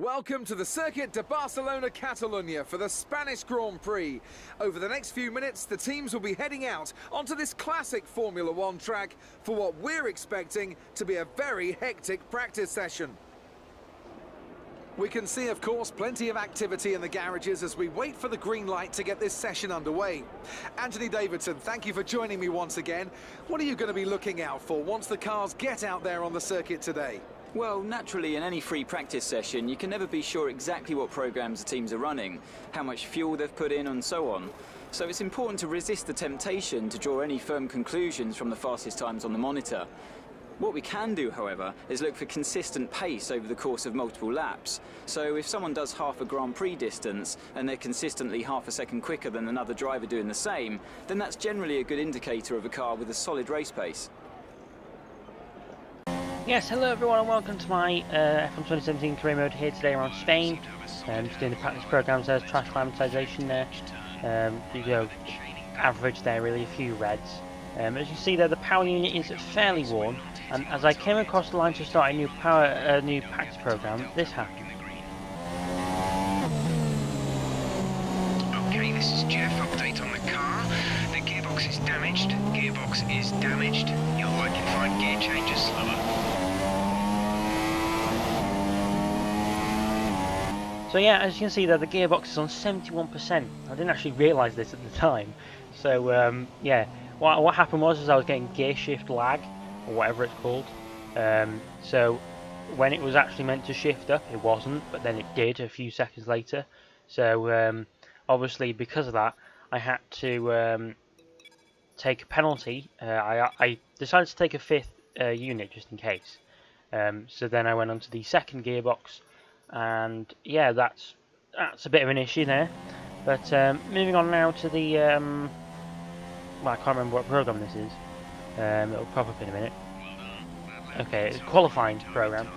Welcome to the Circuit de Barcelona Catalunya for the Spanish Grand Prix. Over the next few minutes, the teams will be heading out onto this classic Formula One track for what we're expecting to be a very hectic practice session. We can see, of course, plenty of activity in the garages as we wait for the green light to get this session underway. Anthony Davidson, thank you for joining me once again. What are you going to be looking out for once the cars get out there on the circuit today? Well, naturally, in any free practice session, you can never be sure exactly what programs the teams are running, how much fuel they've put in, and so on. So it's important to resist the temptation to draw any firm conclusions from the fastest times on the monitor. What we can do, however, is look for consistent pace over the course of multiple laps. So if someone does half a Grand Prix distance and they're consistently half a second quicker than another driver doing the same, then that's generally a good indicator of a car with a solid race pace. Yes, hello everyone and welcome to my F1 2017 career mode here today around Spain. Just doing the practice programs. There's trash climatization there. You go average there, really, a few reds. As you see there, the power unit is fairly worn, and as I came across the line to start a new practice program, this happened. Okay, this is Jeff. Update on the car. The gearbox is damaged. Gearbox is damaged. You'll likely find gear changes slower. So yeah, as you can see there, the gearbox is on 71%. I didn't actually realise this at the time. So yeah, what happened was I was getting gear shift lag, or whatever it's called. So when it was actually meant to shift up, it wasn't, but then it did a few seconds later. So obviously because of that, I had to take a penalty. I decided to take a fifth unit just in case. So then I went on to the second gearbox. And yeah, that's a bit of an issue there. But moving on now to the well, I can't remember what program this is. It'll pop up in a minute. Okay, it's a qualifying program.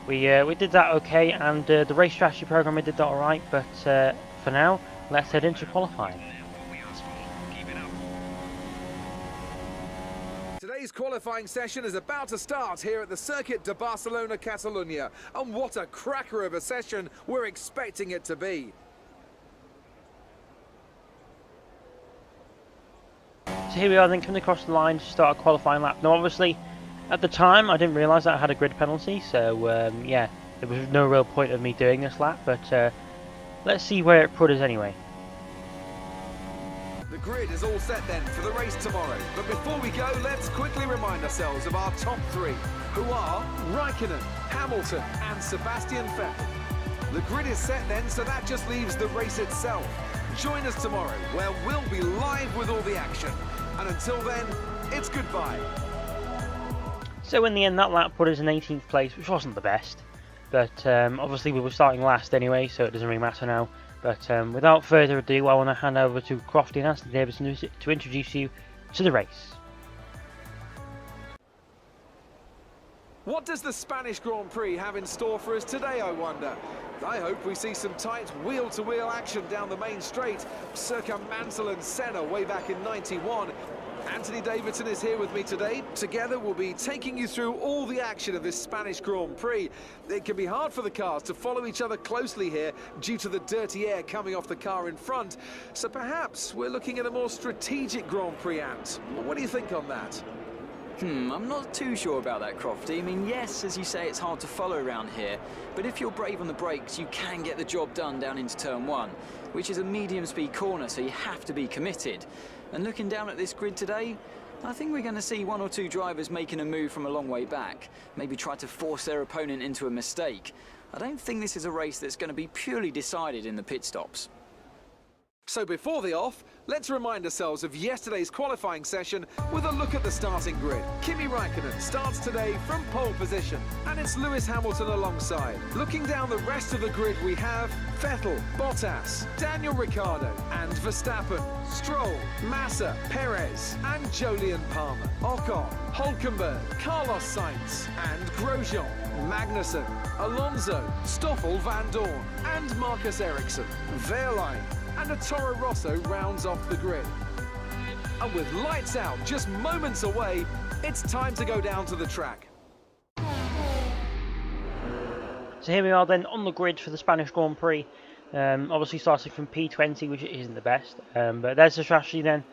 We did that okay, and the race strategy program we did that alright. But for now, let's head into qualifying. Today's qualifying session is about to start here at the Circuit de Barcelona Catalunya, and what a cracker of a session we're expecting it to be. So here we are then, coming across the line to start a qualifying lap. Now obviously, at the time I didn't realise that I had a grid penalty, so yeah, there was no real point of me doing this lap, but let's see where it put us anyway. The grid is all set then for the race tomorrow. But before we go, let's quickly remind ourselves of our top three, who are Raikkonen, Hamilton and Sebastian Vettel. The grid is set then, so that just leaves the race itself. Join us tomorrow, where we'll be live with all the action. And until then, it's goodbye. So in the end, that lap put us in 18th place, which wasn't the best. But obviously we were starting last anyway, so it doesn't really matter now. But without further ado, I want to hand over to Crofty and Anthony Davidson to introduce you to the race. What does the Spanish Grand Prix have in store for us today, I wonder? I hope we see some tight wheel-to-wheel action down the main straight, circa Mansell and Senna way back in '91. Anthony Davidson is here with me today. Together we'll be taking you through all the action of this Spanish Grand Prix. It can be hard for the cars to follow each other closely here due to the dirty air coming off the car in front. So perhaps we're looking at a more strategic Grand Prix, Ant. What do you think on that? I'm not too sure about that, Crofty. I mean, yes, as you say, it's hard to follow around here, but if you're brave on the brakes, you can get the job done down into turn one, which is a medium-speed corner, so you have to be committed. And looking down at this grid today, I think we're going to see one or two drivers making a move from a long way back, maybe try to force their opponent into a mistake. I don't think this is a race that's going to be purely decided in the pit stops. So before the off, let's remind ourselves of yesterday's qualifying session with a look at the starting grid. Kimi Raikkonen starts today from pole position, and it's Lewis Hamilton alongside. Looking down the rest of the grid, we have Vettel, Bottas, Daniel Ricciardo and Verstappen, Stroll, Massa, Perez and Jolyon Palmer, Ocon, Hülkenberg, Carlos Sainz and Grosjean, Magnussen, Alonso, Stoffel Van Dorn and Marcus Ericsson, Wehrlein and a Toro Rosso rounds off the grid. And with lights out just moments away, it's time to go down to the track. So here we are then on the grid for the Spanish Grand Prix. Obviously starting from P20, which isn't the best, but there's the strategy then,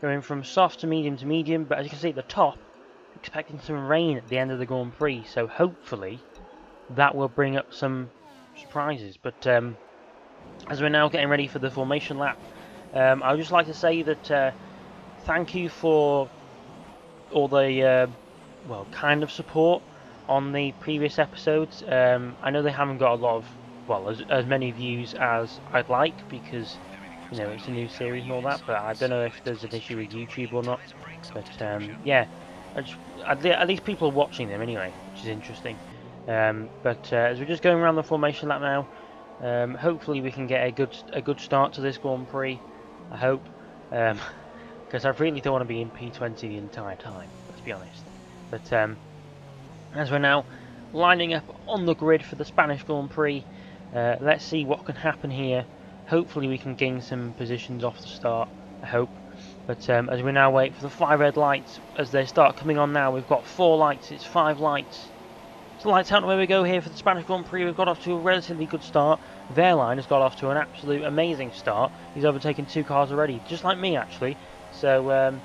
going from soft to medium, but as you can see at the top, expecting some rain at the end of the Grand Prix, so hopefully that will bring up some surprises. But as we're now getting ready for the formation lap, I would just like to say that thank you for all the well, kind of support on the previous episodes. I know they haven't got a lot of, well, as many views as I'd like, because, you know, it's a new series and all that, but I don't know if there's an issue with YouTube or not. But yeah, at least people are watching them anyway, which is interesting. But as we're just going around the formation lap now, hopefully we can get a good start to this Grand Prix. I hope, because I really don't want to be in P20 the entire time, let's be honest. But as we're now lining up on the grid for the Spanish Grand Prix, let's see what can happen here. Hopefully we can gain some positions off the start, I hope. But as we now wait for the 5 red lights, as they start coming on now, we've got 4 lights, it's 5 lights. So lights out, where we go here for the Spanish Grand Prix. We've got off to a relatively good start. Wehrlein has got off to an absolute amazing start. He's overtaken 2 cars already, just like me actually. So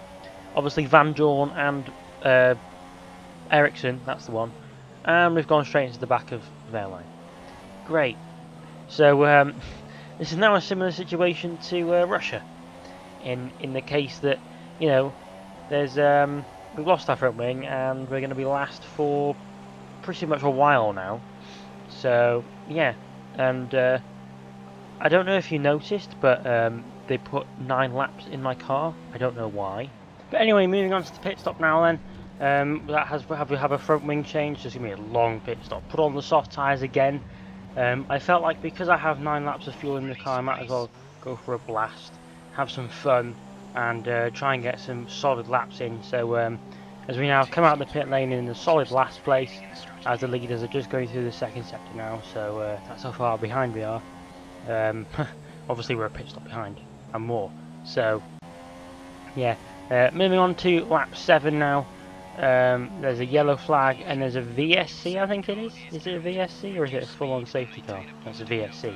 obviously Van Dorn and Ericsson, that's the one. And we've gone straight into the back of Wehrlein. Great. So this is now a similar situation to Russia. In the case that, you know, there's we've lost our front wing and we're going to be last for pretty much a while now. So yeah, and I don't know if you noticed, but they put 9 laps in my car. I don't know why. But anyway, moving on to the pit stop now then. We have a front wing change. There's going to be a long pit stop. Put on the soft tyres again. I felt like because I have 9 laps of fuel in the car, I might as well go for a blast, have some fun, and try and get some solid laps in. So as we now come out of the pit lane in the solid last place, as the leaders are just going through the second sector now. So that's how far behind we are. Obviously we're a pit stop behind and more. So yeah, moving on to lap 7 now. There's a yellow flag and there's a VSC, I think it is. Is it a VSC or is it a full-on safety car? That's a VSC.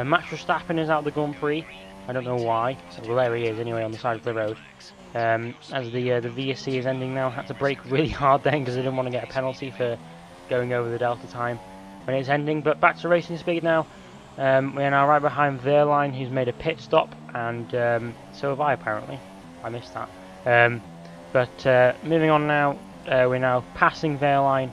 Max Verstappen is out of the Grand Prix. I don't know why. Well, there he is anyway on the side of the road. As the VSC is ending now, had to brake really hard then because I didn't want to get a penalty for going over the delta time when it's ending. But back to racing speed now. We are now right behind Wehrlein, who's made a pit stop, and so have I apparently. I missed that. But moving on now, we're now passing Wehrlein,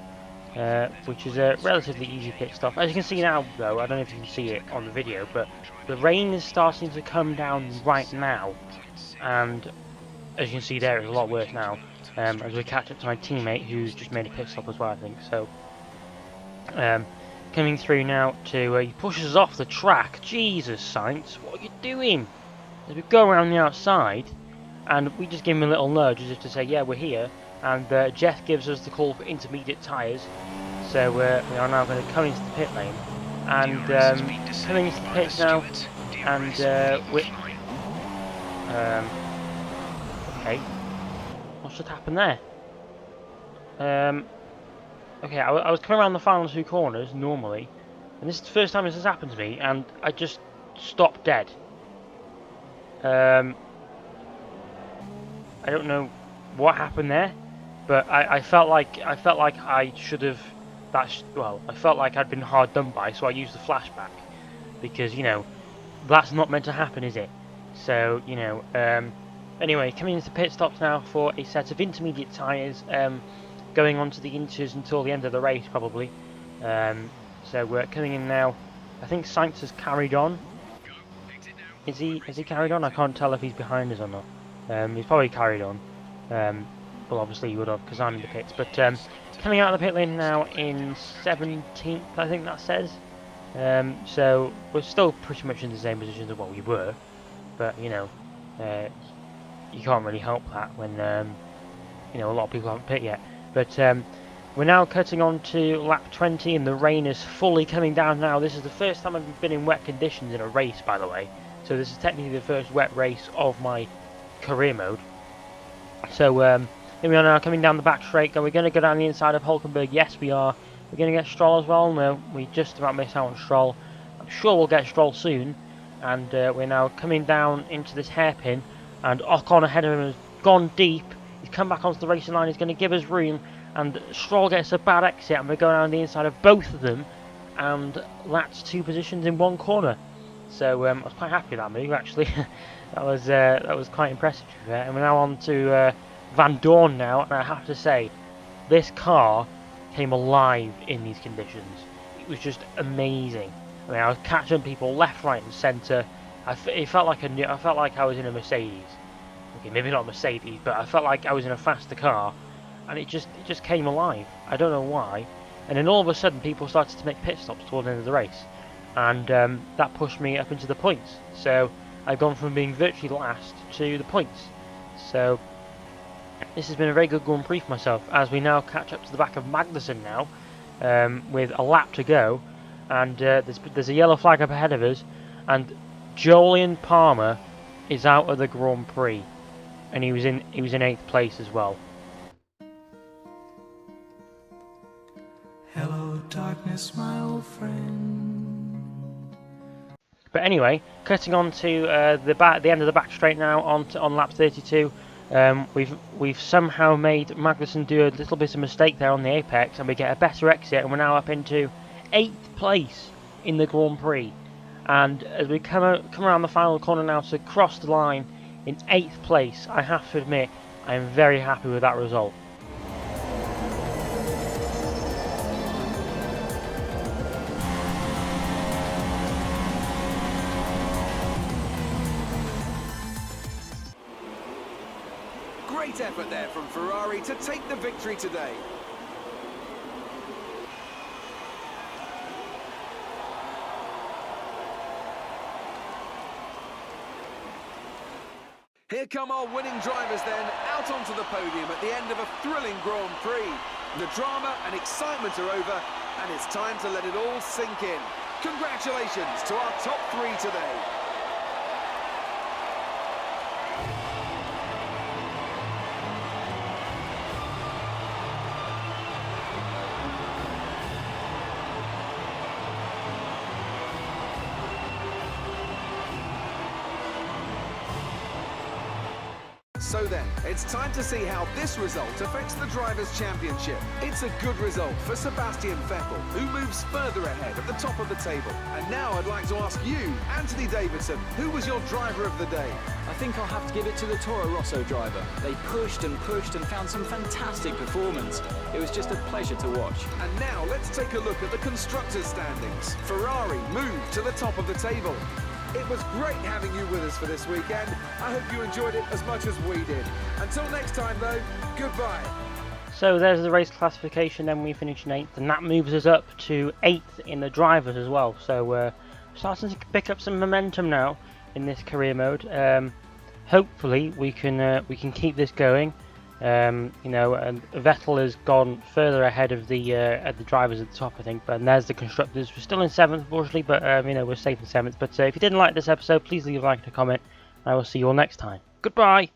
which is a relatively easy pit stop. As you can see now, though, I don't know if you can see it on the video, but the rain is starting to come down right now, and as you can see there, it's a lot worse now. As we catch up to my teammate, who's just made a pit stop as well, I think. So, coming through now to he pushes us off the track. Jesus, Sainz, what are you doing? As we go around the outside, and we just give him a little nudge as if to say, yeah, we're here. And Jeff gives us the call for intermediate tyres. So we are now going to come into the pit lane. And coming into the pits now. And we're... okay. What's just happened there? Okay, I was coming around the final 2 corners, normally. And this is the first time this has happened to me. And I just stopped dead. I don't know what happened there, but I felt like I should have. Well, I felt like I'd been hard done by, so I used the flashback because, you know, that's not meant to happen, is it? So, you know. Anyway, coming into pit stops now for a set of intermediate tyres, going on to the inters until the end of the race probably. So we're coming in now. I think Sainz has carried on. Has he carried on? I can't tell if he's behind us or not. He's probably carried on. Well, obviously he would have because I'm in the pits. But coming out of the pit lane now in 17th, I think that says. So we're still pretty much in the same position as what we were. But, you know, you can't really help that when, you know, a lot of people haven't pit yet. But we're now cutting on to lap 20 and the rain is fully coming down now. This is the first time I've been in wet conditions in a race, by the way. So this is technically the first wet race of my career mode. So here we are now coming down the back straight, and we're going to go down the inside of Hulkenberg. Yes, we are. we're going to get Stroll as well. No, we just about missed out on Stroll. I'm sure we'll get Stroll soon. And we're now coming down into this hairpin, and Ocon ahead of him has gone deep. He's come back onto the racing line. He's going to give us room, and Stroll gets a bad exit, and we're going around the inside of both of them, and that's 2 positions in 1 corner. So I was quite happy with that move, actually. that was quite impressive. And we're now on to Van Dorn now, and I have to say, this car came alive in these conditions. It was just amazing. I mean, I was catching people left, right, and centre. It felt like I felt like I was in a Mercedes. Okay, maybe not a Mercedes, but I felt like I was in a faster car, and it just came alive. I don't know why. And then all of a sudden, people started to make pit stops toward the end of the race, and that pushed me up into the points. So I've gone from being virtually last to the points. So this has been a very good Grand Prix for myself, as we now catch up to the back of Magnussen now, with a lap to go. And there's a yellow flag up ahead of us, and Jolyon Palmer is out of the Grand Prix, and he was in 8th place as well. Hello, darkness, my old friend. But anyway, cutting on to the end of the back straight now on lap 32. We've somehow made Magnussen do a little bit of mistake there on the apex, and we get a better exit, and we're now up into 8th place in the Grand Prix. And as we come around the final corner now to cross the line in 8th place, I have to admit I am very happy with that result. Great effort there from Ferrari to take the victory today. Here come our winning drivers then, out onto the podium at the end of a thrilling Grand Prix. The drama and excitement are over, and it's time to let it all sink in. Congratulations to our top 3 today. So then, it's time to see how this result affects the Drivers' Championship. It's a good result for Sebastian Vettel, who moves further ahead at the top of the table. And now I'd like to ask you, Anthony Davidson, who was your driver of the day? I think I'll have to give it to the Toro Rosso driver. They pushed and found some fantastic performance. It was just a pleasure to watch. And now let's take a look at the constructors' standings. Ferrari moved to the top of the table. It was great having you with us for this weekend. I hope you enjoyed it as much as we did. Until next time though, goodbye. So there's the race classification, then we finish in 8th, and that moves us up to 8th in the drivers as well. So we're starting to pick up some momentum now in this career mode. Hopefully we can keep this going. Vettel has gone further ahead of the drivers at the top, I think. And there's the constructors. We're still in 7th, unfortunately, but we're safe in 7th. But if you didn't like this episode, please leave a like and a comment. I will see you all next time. Goodbye.